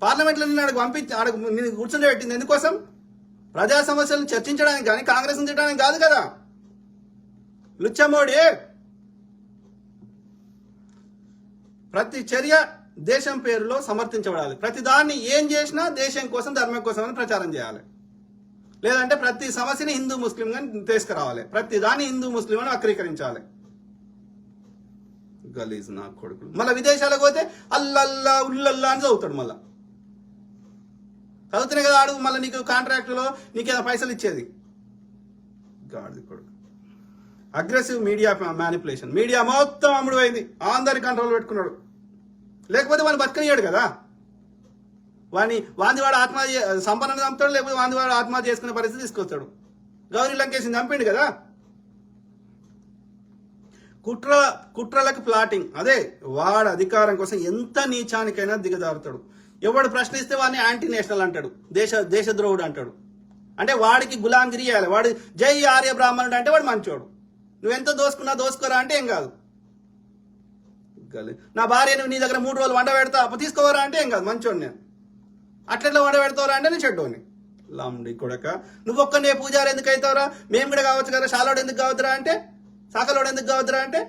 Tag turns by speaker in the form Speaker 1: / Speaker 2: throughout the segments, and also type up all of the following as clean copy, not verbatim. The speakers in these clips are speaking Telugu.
Speaker 1: పార్లమెంట్లో నేను పంపించి నేను కూర్చుని పెట్టింది ఎందుకోసం? ప్రజా సమస్యలను చర్చించడానికి కానీ కాంగ్రెస్ తిట్టడానికి కాదు కదా. లుచ్చమోడి ప్రతి చర్య దేశం పేరులో సమర్థించబడాలి. ప్రతి దాన్ని ఏం చేసినా దేశం కోసం ధర్మం కోసం అని ప్రచారం చేయాలి. లేదంటే ప్రతి సమస్యని హిందూ ముస్లింగా తీసుకురావాలి. ప్రతి దాన్ని హిందూ ముస్లిం అని వక్రీకరించాలి. గలీజ్ నా కొడుకులు. మళ్ళీ విదేశాలకు పోతే అల్లల్లా ఉల్లల్లా అని చదువుతాడు. మళ్ళా చదువుతున్నాయి కదా ఆడు. మళ్ళీ నీకు కాంట్రాక్టులో నీకేదో పైసలు ఇచ్చేది. గాడిది కొడుకు. Aggressive media manipulation. మీడియా మొత్తం అమ్ముడు పోయింది. అందరి కంట్రోల్ పెట్టుకున్నాడు. లేకపోతే వాడిని బతకనియాడు కదా. వాడు ఆత్మహత్య సంపన్నను చంపుతాడు. లేకపోతే వాడు ఆత్మహత్య చేసుకునే పరిస్థితి తీసుకొస్తాడు. గౌరీ లంకేష్ని చంపిండు కదా. కుట్రలకు ప్లాటింగ్. అదే వాడు అధికారం కోసం ఎంత నీచానికైనా దిగజారుతాడు. ఎవడు ప్రశ్నిస్తే వాడిని యాంటీ నేషనల్ అంటాడు, దేశద్రోహుడు అంటాడు. అంటే వాడికి గులాంగిరి చేయాలి. వాడు జై ఆర్య బ్రాహ్మణుడు అంటే వాడు మంచోడు. నువ్వెంత దోసుకోరా అంటే ఏం కాదు. నా భార్యను నీ దగ్గర 3 రోజులు వంట పెడతా తీసుకోవరా అంటే ఏం కాదు, మంచోడు నేను. అట్లా వంట పెడతావరా అంటే నేను చెడ్డోని. లాండి కొడక. నువ్వు ఒక్కనే పూజారు ఎందుకు అవుతావురా? మేము కూడా కావచ్చు కదా. షాలోడు ఎందుకు కావద్దురా అంటే, సాకలోడు ఎందుకు కావద్దురా అంటే,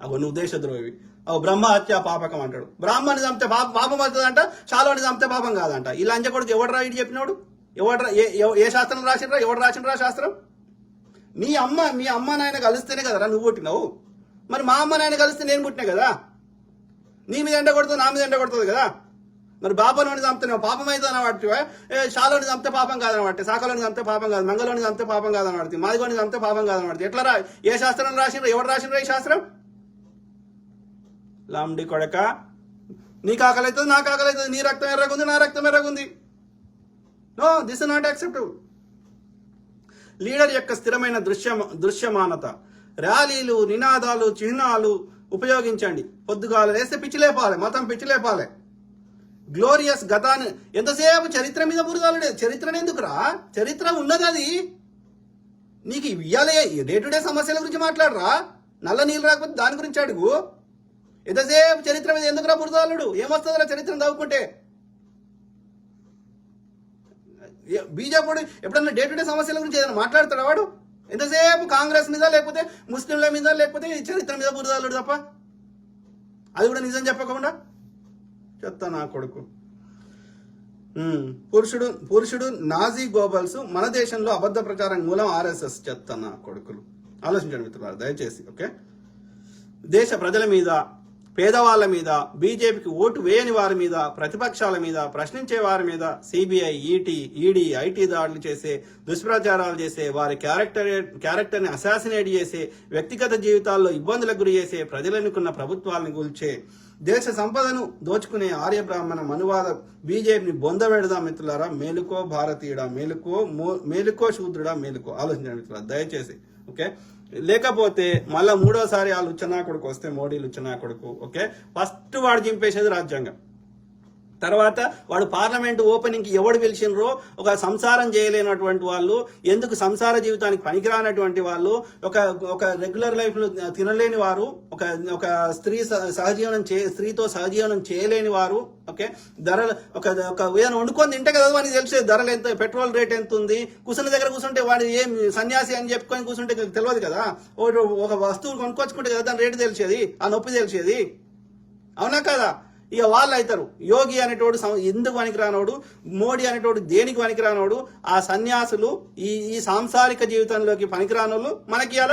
Speaker 1: అగో నువ్వు దేశద్రోహివి. అవు బ్రహ్మహత్య పాపకం అంటాడు. బ్రాహ్మణ్ని చంపితే పాపం అవుతుందంట, షాలోని చంపితే పాపం కాదంట. ఈ లంచ కొడుకు ఎవడరా ఇటు చెప్పినాడు? ఏ శాస్త్రం రాసిండ్రా? ఎవడు రాసిండ్రా శాస్త్రం? మీ అమ్మ నాయన కలిస్తేనే కదరా నువ్వు పుట్టినావు. మరి మా అమ్మ నాయన కలిస్తే నేను పుట్టినా కదా. నీ మీద ఎండ కొడుతుంది, నా మీద ఎండ కొడుతుంది కదా. మరి బాబాలోని చంపుతున్నావు పాపం అవుతుందని వాటి. షాలోని చంపితే పాపం కాదని వాటి, సాకలోని చంపితే పాపం కాదు, మంగళలోని చంపితే పాపం కాదని వాడుతుంది, మాదిగోని చంపితే పాపం కాదని వాడుతుంది. ఎట్లా ఏ శాస్త్రం రాసిండ్రా? ఎవడు రాసిండ్రా ఈ శాస్త్రం? లాండి కొడక. నీకు ఆకలి అవుతుంది, నాకు ఆకలి అవుతుంది. నీ రక్తం ఎర్రగుంది, నా రక్తం ఎర్రగుంది. No, this is not acceptable. Leader యొక్క స్థిరమైన దృశ్యమానత. ర్యాలీలు, నినాదాలు, చిహ్నాలు ఉపయోగించండి. పొద్దుగాల వేస్తే పిచ్చిలేపాలి, మతం పిచ్చిలేపాలి. గ్లోరియస్ గతాన్ని ఎంతసేపు చరిత్ర మీద బురదాలుడే. చరిత్రను ఎందుకురా? చరిత్ర ఉన్నది అది. నీకు ఇవ్వాలే డే టు డే సమస్యల గురించి మాట్లాడరా. నల్ల నీళ్ళు రాకపోతే దాని గురించి అడుగు. ఎంతసేపు చరిత్ర మీద ఎందుకురా బురదాలుడు? ఏమొస్తుందిరా చరిత్రను చదువుకుంటే? బీజేపీ ఎప్పుడన్నా డే టు డే సమస్యల గురించి ఏదైనా మాట్లాడతాడా వాడు? ఎంతసేపు కాంగ్రెస్ మీద, లేకపోతే ముస్లింల మీద, లేకపోతే చరిత్ర మీద బురదాలుడు తప్ప. అది కూడా నిజం చెప్పకుండా చెప్తా నా కొడుకు. పురుషుడు నాజీ గోబల్స్. మన దేశంలో అబద్ధ ప్రచారం మూలం RSS. చెప్తా నా కొడుకులు. ఆలోచించండి మిత్రులారా దయచేసి. ఓకే, దేశ ప్రజల మీద, పేదవాళ్ల మీద, బీజేపీకి ఓటు వేయని వారి మీద, ప్రతిపక్షాల మీద, ప్రశ్నించే వారి మీద CBI, ఈడీ, IT దాడులు చేసే, దుష్ప్రచారాలు చేసే, వారి క్యారెక్టర్ని అసాసినేట్ చేసే, వ్యక్తిగత జీవితాల్లో ఇబ్బందులకు గురి చేసే, ప్రజలనుకున్న ప్రభుత్వాలను కూల్చే, దేశ సంపదను దోచుకునే ఆర్య బ్రాహ్మణ మనువాద బీజేపీని బొందబెడదాం మిత్రులారా. మేలుకో భారతీయుడా, మేలుకో శూద్రుడా, మేలుకో. ఆలోచించండి మిత్రులారా దయచేసి. ఓకే, లేకపోతే మళ్ళా 3వసారి ఆ లుచ్చనా కొడుకు వస్తే, మోడీ లుచ్చనా కొడుకు. ఓకే, ఫస్ట్ వాడు చింపేసేది రాజ్యాంగం. తర్వాత వాడు పార్లమెంట్ ఓపెనింగ్ కి ఎవడు పిలిచినరో, ఒక సంసారం చేయలేనటువంటి వాళ్ళు, ఎందుకు సంసార జీవితానికి పనికిరానటువంటి వాళ్ళు, ఒక రెగ్యులర్ లైఫ్ లో తినలేని వారు, ఒక స్త్రీతో సహజీవనం చేయలేని వారు. ఓకే, ధరలు ఒక ఏదైనా వండుకొని తింటే కదా వాడికి తెలిసేది ధరలు ఎంత, పెట్రోల్ రేట్ ఎంత ఉంది. కూర్చున్న దగ్గర కూర్చుంటే వాడు ఏం సన్యాసి అని చెప్పుకొని కూర్చుంటే తెలియదు కదా. ఒక వస్తువు కొనుక్కొచ్చుకుంటే కదా దాని రేటు తెలిసేది, ఆ నొప్పి తెలిసేది. అవునా కదా? ఇక వాళ్ళు అవుతారు. యోగి అనేటోడు ఎందుకు పనికిరానోడు, మోడీ అనేటోడు దేనికి పనికిరానోడు. ఆ సన్యాసులు ఈ సాంసారిక జీవితంలోకి పనికిరానోళ్ళు మనకి ఇవాళ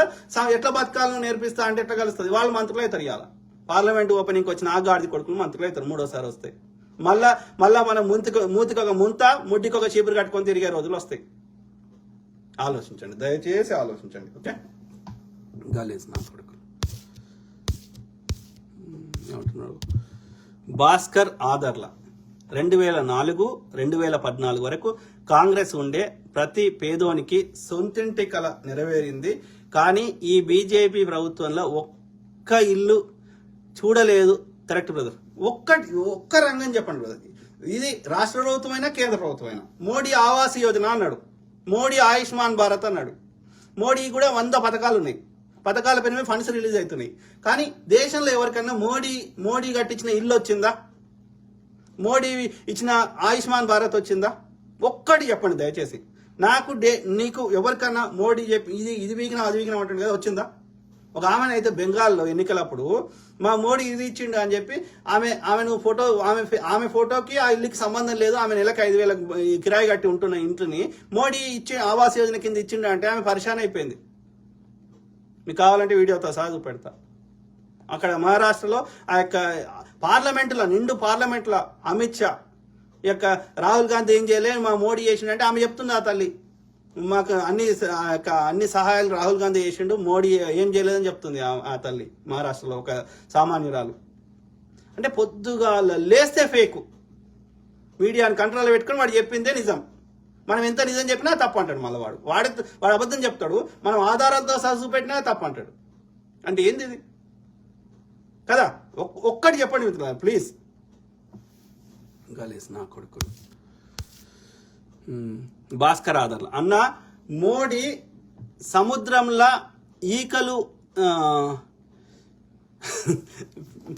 Speaker 1: ఎట్లా బతకాలను నేర్పిస్తా అంటే ఎట్లా కలుస్తుంది? వాళ్ళు మంత్రులు అవుతారు. ఇవాళ పార్లమెంట్ ఓపెనింగ్కి వచ్చిన ఆ గాడిది కొడుకులు మంత్రులు అవుతారు 3వసారి వస్తాయి. మళ్ళా మనం మూతికి ఒక ముంత, ముడ్డికి ఒక చీపురు కట్టుకొని తిరిగే రోజులు వస్తాయి. ఆలోచించండి దయచేసి, ఆలోచించండి. ఓకే, గలీజ్ నా కొడుకులు ఏమంటున్నాడు? భాస్కర్ ఆదర్ల 2004-2014 వరకు కాంగ్రెస్ ఉండే ప్రతి పేదోనికి సొంతింటి కల నెరవేరింది. కానీ ఈ బీజేపీ ప్రభుత్వంలో ఒక్క ఇల్లు చూడలేదు. Correct brother? ఒక్క రంగం చెప్పండి బ్రదర్. ఇది రాష్ట్ర ప్రభుత్వమైనా కేంద్ర ప్రభుత్వమైనా. మోడీ ఆవాస్ యోజన అన్నాడు, మోడీ ఆయుష్మాన్ భారత్ అన్నాడు. మోడీ కూడా 100 పథకాలు ఉన్నాయి. పథకాల పైన ఫండ్స్ రిలీజ్ అవుతున్నాయి. కానీ దేశంలో ఎవరికన్నా మోడీ కట్టించిన ఇల్లు వచ్చిందా? మోడీ ఇచ్చిన ఆయుష్మాన్ భారత్ వచ్చిందా? ఒక్కటి చెప్పండి దయచేసి. నాకు నీకు ఎవరికన్నా మోడీ చెప్పి ఇది వీకినా అది వీకినా ఉంటుంది కదా, వచ్చిందా? ఒక ఆమెనైతే బెంగాల్లో ఎన్నికలప్పుడు మా మోడీ ఇది ఇచ్చిండు అని చెప్పి ఆమె ఫోటో ఆమె ఫోటోకి ఆ ఇల్లుకి సంబంధం లేదు, ఆమె నెలకు 5,000 కిరాయి కట్టి ఉంటున్న ఇంటిని మోడీ ఇచ్చి ఆవాస్ యోజన కింద ఇచ్చిండు అంటే ఆమె పరిశాన్ అయిపోయింది. మీకు కావాలంటే వీడియోతో సహా చూపెడతా. అక్కడ మహారాష్ట్రలో ఆ యొక్క పార్లమెంటులో నిండు పార్లమెంట్లో అమిత్ షా ఈ యొక్క రాహుల్ గాంధీ ఏం చేయలేదు మా మోడీ చేసిండంటే ఆమె చెప్తుంది ఆ తల్లి మాకు అన్ని సహాయాలు రాహుల్ గాంధీ చేసిండు, మోడీ ఏం చేయలేదని చెప్తుంది ఆ తల్లి మహారాష్ట్రలో ఒక సామాన్యురాలు. అంటే పొద్దుగా లేస్తే ఫేకు, మీడియాని కంట్రోల్లో పెట్టుకుని వాడు చెప్పిందే నిజం. మనం ఎంత నిజం చెప్పినా తప్పు అంటాడు. మళ్ళీ వాడు అబద్ధం చెప్తాడు, మనం ఆధారాలతో సహా చూపెట్టినా తప్పు అంటాడు. అంటే ఏంది ఇది కదా? ఒక్కటి చెప్పండి మిత్రులారా ప్లీజ్. ఇంకా లేసు నా కొడుకుడు భాస్కర్ ఆధార్లు అన్న, మోడీ సముద్రంలో ఈకలు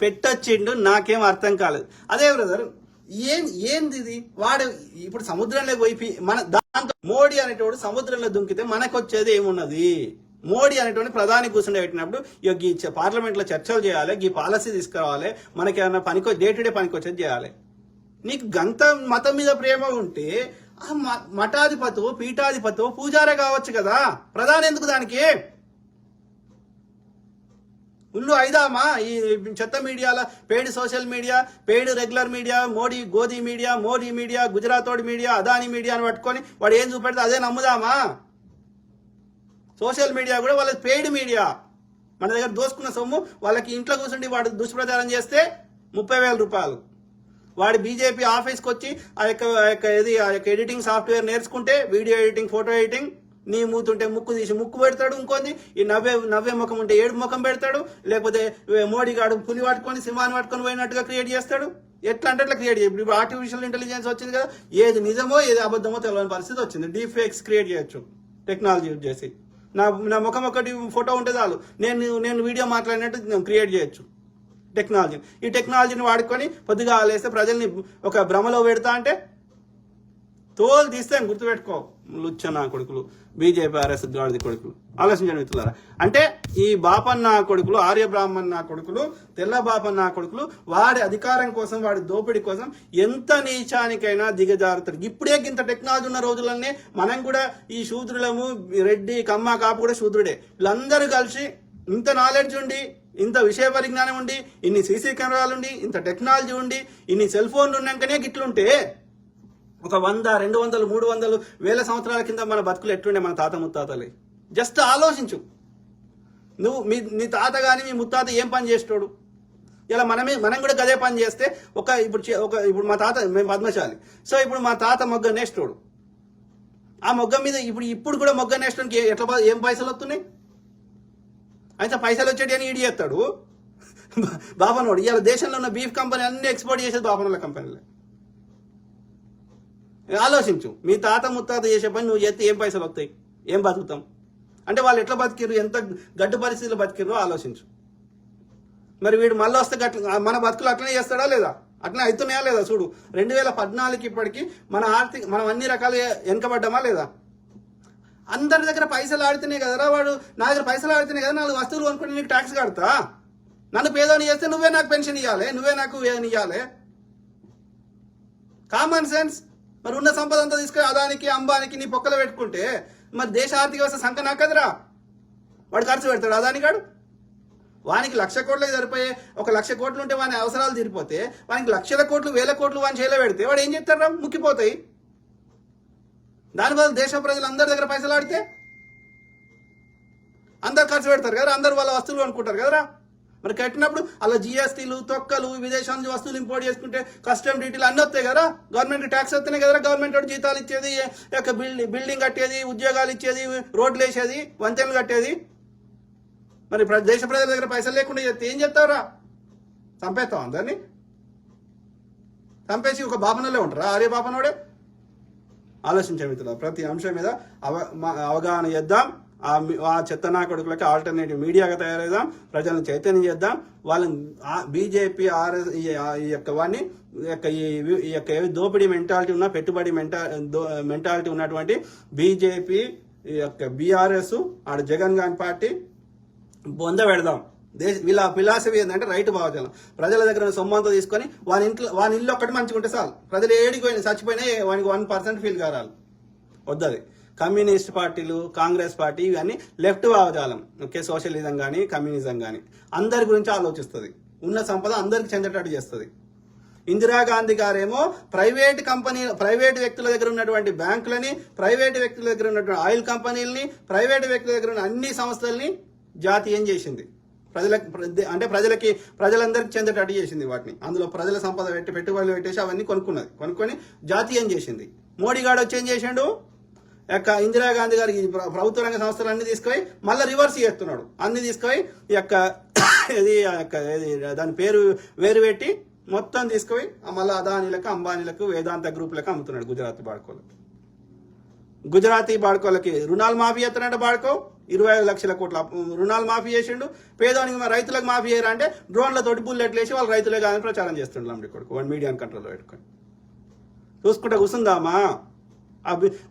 Speaker 1: పెట్టొచ్చిండు, నాకేం అర్థం కాలేదు. అదే బ్రదర్, ఏంది ఇది? వాడు ఇప్పుడు సముద్రంలో పోయి మన దాంతో మోడీ అనేటోడు సముద్రంలో దుంకితే మనకు వచ్చేది ఏమున్నది? మోడీ అనేటువంటి ప్రధాని కూర్చుండే పెట్టినప్పుడు ఈ పార్లమెంట్లో చర్చలు చేయాలి, ఈ పాలసీ తీసుకురావాలి, మనకి ఏమైనా డే టు డే పనికి వచ్చేది చేయాలి. నీకు గంత మతం మీద ప్రేమ ఉంటే మఠాధిపతో పీఠాధిపతో పూజారే కావచ్చు కదా, ప్రధాని ఎందుకు దానికి? ఉల్లు ఐదామా ఈ చెత్త మీడియాల paid social media, paid regular media, Godi media, Modi media, గుజరాతోడి మీడియా, అదాని మీడియా అని పట్టుకొని వాడు ఏం చూపెడితే అదే నమ్ముదామా? సోషల్ మీడియా కూడా వాళ్ళకి పెయిడ్ మీడియా. మన దగ్గర దోసుకున్న సొమ్ము వాళ్ళకి ఇంట్లో కూర్చుండి వాడు దుష్ప్రచారం చేస్తే 30,000 రూపాయలు. వాడు బీజేపీ ఆఫీస్కి వచ్చి ఆ యొక్క ఎడిటింగ్ సాఫ్ట్వేర్ నేర్చుకుంటే, వీడియో ఎడిటింగ్, ఫోటో ఎడిటింగ్, నీ మూతుంటే ముక్కు తీసి ముక్కు పెడతాడు, ఇంకొంది ఈ నవ్వే ముఖం ఉంటే ఏడు ముఖం పెడతాడు, లేకపోతే మోడీ గాడు పులి పట్టుకొని సింహాన్ని పట్టుకొని పోయినట్టుగా క్రియేట్ చేస్తాడు. ఎట్లా అంటే అట్లా క్రియేట్ చేయదు. ఇప్పుడు ఆర్టిఫిషియల్ ఇంటెలిజెన్స్ వచ్చింది కదా, ఏది నిజమో ఏది అబద్ధమో తెలియని పరిస్థితి వచ్చింది. డీప్ ఫేక్స్ క్రియేట్ చేయొచ్చు టెక్నాలజీ యూజ్ చేసి. నా ముఖం ఒకటి ఫోటో ఉంటే చాలు, నేను వీడియో మాట్లాడినట్టు క్రియేట్ చేయొచ్చు టెక్నాలజీ. ఈ టెక్నాలజీని వాడుకొని పొద్దుగా ఆలేస్తే ప్రజల్ని ఒక భ్రమలో పెడతా అంటే తోలు తీస్తే గుర్తుపెట్టుకో, లుచ్చన్న కొడుకులు, బీజేపీ ఆర్ఎస్ గాడిది కొడుకులు. ఆలోచించండి మిత్రులారా. అంటే ఈ బాపన్న కొడుకులు, ఆర్య బ్రాహ్మణ కొడుకులు, తెల్ల బాపన్న కొడుకులు వాడి అధికారం కోసం, వాడి దోపిడీ కోసం ఎంత నీచానికైనా దిగజారుతారు. ఇప్పుడే ఇంత టెక్నాలజీ ఉన్న రోజులనే మనం కూడా ఈ శూద్రులము, రెడ్డి, కమ్మ, కాపు కూడా శూద్రుడే, వీళ్ళందరూ కలిసి ఇంత నాలెడ్జ్ ఉండి, ఇంత విషయ పరిజ్ఞానం ఉండి, ఇన్ని సీసీ కెమెరాలు ఉండి, ఇంత టెక్నాలజీ ఉండి, ఇన్ని సెల్ ఫోన్లు ఉన్నాకనే గిట్లుంటే ఒక 100, 200, 300 వేల సంవత్సరాల కింద మన బతుకులు ఎట్లుండే మన తాత ముత్తాతలే. జస్ట్ ఆలోచించు. నీ తాత కానీ మీ ముత్తాత ఏం పని చేస్తాడు? ఇలా మనం కూడా గదే పని చేస్తే ఇప్పుడు మా తాత, మేము పద్మశాలి, సో ఇప్పుడు మా తాత మొగ్గ నేస్తాడు. ఆ మొగ్గ మీద ఇప్పుడు కూడా మొగ్గ నేస్తానికి ఏం పైసలు వస్తున్నాయి? అయితే పైసలు వచ్చేటి అని ఈడి చేస్తాడు బాపనోడు. ఇవాళ దేశంలో ఉన్న బీఫ్ కంపెనీ అన్ని ఎక్స్పోర్ట్ చేసేది బాపనోళ్ళ కంపెనీలే. ఆలోచించు, మీ తాత ముత్తాత చేసే పని నువ్వు చేస్తే ఏం పైసలు వస్తాయి? ఏం బతుకుతాం? అంటే వాళ్ళు ఎట్లా బతికిర్రు, ఎంత గడ్డు పరిస్థితుల్లో బతికిర్రో ఆలోచించు. మరి వీడు మళ్ళీ వస్తే మన బతుకులు అట్లనే చేస్తాడా లేదా? అట్లనే అవుతున్నాయా లేదా? చూడు, 2014 ఇప్పటికి మనం అన్ని రకాలుగా వెనకబడ్డామా లేదా? అందరి దగ్గర పైసలు ఆడితేనే కదరా వాడు, నా దగ్గర పైసలు ఆడితేనే కదా 4 వస్తువులు కొనుక్కుంటే నీకు ట్యాక్స్ కడతా. నన్ను పేదోని చేస్తే నువ్వే నాకు పెన్షన్ ఇవ్వాలి, నువ్వే నాకు ఇవ్వాలి. Common sense. మరి ఉన్న సంపద అంతా తీసుకొని అదానికి, అంబానికి నీ పొక్కలు పెట్టుకుంటే మరి దేశ ఆర్థిక వ్యవస్థ సంఖ నాకదరా. వాడు ఖర్చు పెడతాడు అదానిగాడు. వానికి 1,00,000 కోట్లకి సరిపోయే 1,00,000 కోట్లు ఉంటే వాని అవసరాలు తీరిపోతే, వానికి 1,00,000 కోట్లు 1,000 కోట్లు వాని చేలో పెడితే వాడు ఏం చేస్తారా? ముక్కిపోతాయి. దాని బదులు దేశ ప్రజలు అందరి దగ్గర పైసలు ఆడితే అందరు ఖర్చు పెడతారు కదా, అందరు వాళ్ళ వస్తువులు అనుకుంటారు కదరా. మరి కట్టినప్పుడు అలా జిఎస్టీలు, తొక్కలు, విదేశాల నుంచి వస్తువులు ఇంపోర్ట్ చేసుకుంటే కస్టమ్ డ్యూటీలు అన్నీ వస్తాయి కదా. గవర్నమెంట్ ట్యాక్స్ వస్తేనే కదరా గవర్నమెంట్ జీతాలు ఇచ్చేది, బిల్డింగ్ కట్టేది, ఉద్యోగాలు ఇచ్చేది, రోడ్లు వేసేది, వంతెనలు కట్టేది. మరి దేశ ప్రజల దగ్గర పైసలు లేకుండా చేస్తే ఏం చేస్తావురా? చంపేస్తావు అందరినీ. చంపేసి ఒక బాపనోళ్ళే ఉంటారా? ఆర్య బాపనోడే. ఆలోచించే మిత్రులు, ప్రతి అంశం మీద అవగాహన చేద్దాం. ఆ చెత్తనా కొడుకులకి ఆల్టర్నేటివ్ మీడియాగా తయారైదాం, ప్రజలను చైతన్యం చేద్దాం. వాళ్ళని బీజేపీ ఆర్ఎస్ ఈ యొక్క వాడిని ఈ యొక్క దోపిడీ మెంటాలిటీ ఉన్న పెట్టుబడి మెంటాలిటీ ఉన్నటువంటి బీజేపీ ఈ యొక్క బీఆర్ఎస్ ఆడ జగన్ గారి పార్టీ బొంద పెడదాం. వీళ్ళ ఫిలాసఫీ ఏంటంటే రైతు భావజనం, ప్రజల దగ్గర సొమ్మంతా తీసుకొని వాని ఇల్లు ఒక్కటి మంచిగా ఉంటే చాలు, ప్రజలు ఏడిపోయినా చచ్చిపోయినా వానికి 1% ఫీల్ కారాలి వద్దది. కమ్యూనిస్ట్ పార్టీలు, కాంగ్రెస్ పార్టీ ఇవన్నీ లెఫ్ట్ భావజాలం. ఓకే, సోషలిజం కానీ కమ్యూనిజం కానీ అందరి గురించి ఆలోచిస్తుంది, ఉన్న సంపద అందరికి చెందేటట్టు చేస్తుంది. ఇందిరాగాంధీ గారేమో ప్రైవేట్ వ్యక్తుల దగ్గర ఉన్నటువంటి బ్యాంకులని, ప్రైవేట్ వ్యక్తుల దగ్గర ఉన్నటువంటి ఆయిల్ కంపెనీలని, ప్రైవేట్ వ్యక్తుల దగ్గర ఉన్న అన్ని సంస్థల్ని జాతీయం చేసింది. ప్రజలందరికీ చెందేటట్టు చేసింది వాటిని. అందులో ప్రజల సంపద పెట్టుబడులు పెట్టేసి అవన్నీ కొనుక్కొని జాతీయం చేసింది. మోడీ గారు వచ్చి ఏం చేసిండు, యొక్క ఇందిరాగాంధీ గారికి ప్రభుత్వ రంగ సంస్థలు అన్ని తీసుకుపోయి మళ్ళీ రివర్స్ చేస్తున్నాడు. అన్ని తీసుకుపోయి దాని పేరు వేరు పెట్టి మొత్తం తీసుకుపోయి మళ్ళీ అదానీలకు, అంబానీలకు, వేదాంత గ్రూపులకు అమ్ముతున్నాడు. గుజరాతీ బాడుకోలకి రుణాలు మాఫీ చేస్తున్నాడు. బాడుకో 25 లక్షల కోట్ల రుణాలు మాఫీ చేసిండు. పేదవానికి రైతులకు మాఫీ చేయరా అంటే డ్రోన్లతోటి బుల్లెట్లు వేసి వాళ్ళు రైతులే కాదని ప్రచారం చేస్తుండ్రు. లంబడి కొడుకు వాడు మీడియాని కంట్రోల్లో పెట్టుకొని చూసుకుంటా కూర్చుందామా.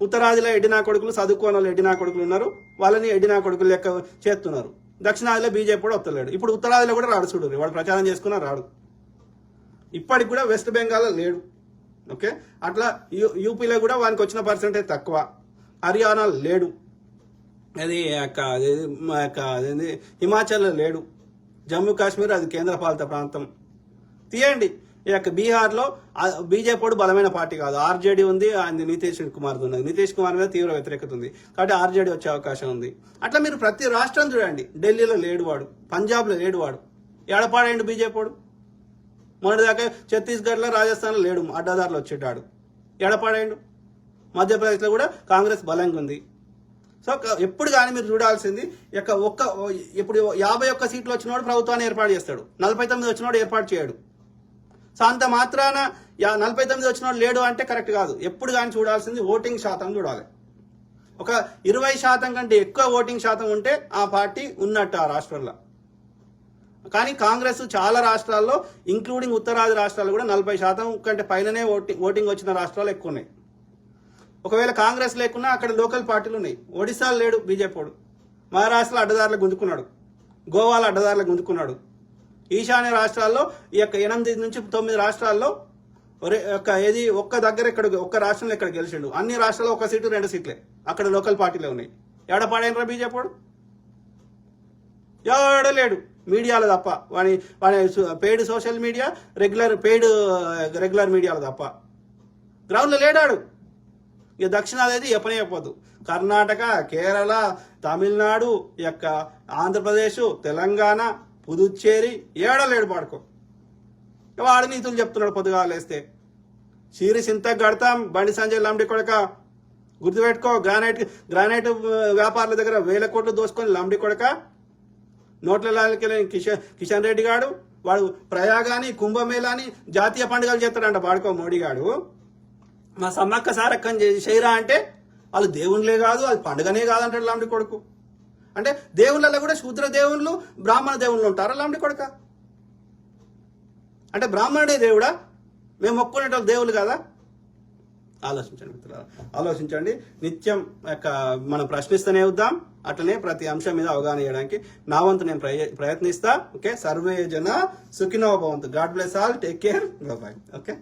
Speaker 1: ఉత్తరాదిలో ఎడ్డినా కొడుకులు, చదువుకోని వాళ్ళు ఎడ్డినా కొడుకులు ఉన్నారు, వాళ్ళని ఎడ్డినా కొడుకులు లెక్క చేస్తున్నారు. దక్షిణాదిలో బీజేపీ కూడా వస్తలేడు. ఇప్పుడు ఉత్తరాదిలో కూడా రాడు, చూడు వాడు ప్రచారం చేసుకున్నా రాడు. ఇప్పటికి కూడా వెస్ట్ బెంగాల్లో లేడు. ఓకే, అట్లా యూపీలో కూడా వానికి వచ్చిన పర్సెంటేజ్ తక్కువ. హర్యానా లేడు, హిమాచల్లో లేడు, జమ్మూ కాశ్మీర్ అది కేంద్రపాలిత ప్రాంతం. తీయండి. ఈ యొక్క బీహార్లో బీజేపీ బలమైన పార్టీ కాదు, ఆర్జేడీ ఉంది, నితీష్ కుమార్ ఉన్నది. నితీష్ కుమార్ మీద తీవ్ర వ్యతిరేకత ఉంది కాబట్టి ఆర్జేడీ వచ్చే అవకాశం ఉంది. అట్లా మీరు ప్రతి రాష్ట్రం చూడండి. ఢిల్లీలో లేడు వాడు, పంజాబ్లో లేడు వాడు, ఎడపాడైండు బీజేపీ. మొన్నటిదాకా ఛత్తీస్గఢ్లో, రాజస్థాన్లో లేడు, అడ్డదారులు వచ్చేటాడు, ఎడపాడైండు. మధ్యప్రదేశ్లో కూడా కాంగ్రెస్ బలంగా ఉంది. సో ఎప్పుడు కానీ మీరు చూడాల్సింది ఇప్పుడు 51 సీట్లు వచ్చినోడు ప్రభుత్వాన్ని ఏర్పాటు చేస్తాడు, 49 వచ్చినోడు ఏర్పాటు చేయడు. సో అంత మాత్రాన 49 వచ్చినోడు లేడు అంటే కరెక్ట్ కాదు. ఎప్పుడు కానీ చూడాల్సింది ఓటింగ్ శాతం చూడాలి. ఒక 20% కంటే ఎక్కువ ఓటింగ్ శాతం ఉంటే ఆ పార్టీ ఉన్నట్టు ఆ రాష్ట్రంలో. కానీ కాంగ్రెస్ చాలా రాష్ట్రాల్లో, ఇంక్లూడింగ్ ఉత్తరాది రాష్ట్రాలు కూడా 40% కంటే పైననే ఓటింగ్ వచ్చిన రాష్ట్రాలు ఎక్కువ ఉన్నాయి. ఒకవేళ కాంగ్రెస్ లేకున్నా అక్కడ లోకల్ పార్టీలు ఉన్నాయి. ఒడిశాలో లేడు బీజేపీ, మహారాష్ట్రలో అడ్డదారులకు గుంజుకున్నాడు, గోవాలో అడ్డదారులకు గుంజుకున్నాడు. ఈశాన్య రాష్ట్రాల్లో ఈ యొక్క 8 నుంచి 9 రాష్ట్రాల్లో ఒక్క రాష్ట్రంలో ఇక్కడ గెలిచిండు. అన్ని రాష్ట్రాల్లో 1 సీటు 2 సీట్లే అక్కడ లోకల్ పార్టీలే ఉన్నాయి. ఎడపాడైనరా బీజేపీ? ఎవడలేడు, మీడియాలో తప్ప. వాని పెయిడ్ సోషల్ మీడియా, రెగ్యులర్ మీడియాలో తప్ప గ్రౌండ్లో లేడాడు. ఇక దక్షిణాది పని అయిపోద్దు. కర్ణాటక, కేరళ, తమిళనాడు, ఈ యొక్క ఆంధ్రప్రదేశ్, తెలంగాణ, పుదుచ్చేరి ఏడలేడు పాడుకో. వాడు నీతులు చెప్తున్నాడు పొద్దుగా లేస్తే. చీరి సింతకు కడతాం, బండి సంజయ్ లంబడి కొడక గుర్తుపెట్టుకో. గ్రానైట్ వ్యాపారుల దగ్గర 1000 కోట్లు దోసుకొని లంబడి కొడక. నోట్ల లాలకెళ్ళిన కిషన్ రెడ్డి గాడు వాడు ప్రయాగాని, కుంభమేళాని జాతీయ పండుగలు చేస్తాడంట పాడుకో మోడీ గాడు. మా సమ్మక్క సారక్కని చేయరా అంటే వాళ్ళు దేవుళ్ళే కాదు, అది పండుగనే కాదంటాడు లంబడి కొడుకు. అంటే దేవుళ్ళల్లో కూడా శూద్ర దేవుళ్ళు, బ్రాహ్మణ దేవుళ్ళు ఉంటారా లంబడి కొడుక? అంటే బ్రాహ్మణుడే దేవుడా? మేము మొక్కునేటోళ్ళు దేవుళ్ళు కదా? ఆలోచించండి మిత్రులారా, ఆలోచించండి. నిత్యం మనం ప్రశ్నిస్తూనే వద్దాం. అట్లనే ప్రతి అంశం మీద అవగాహన చేయడానికి నా వంతు నేను ప్రయత్నిస్తా. ఓకే, సర్వే జన సుఖినో భవంతు. God bless all, take care, bye. Okay.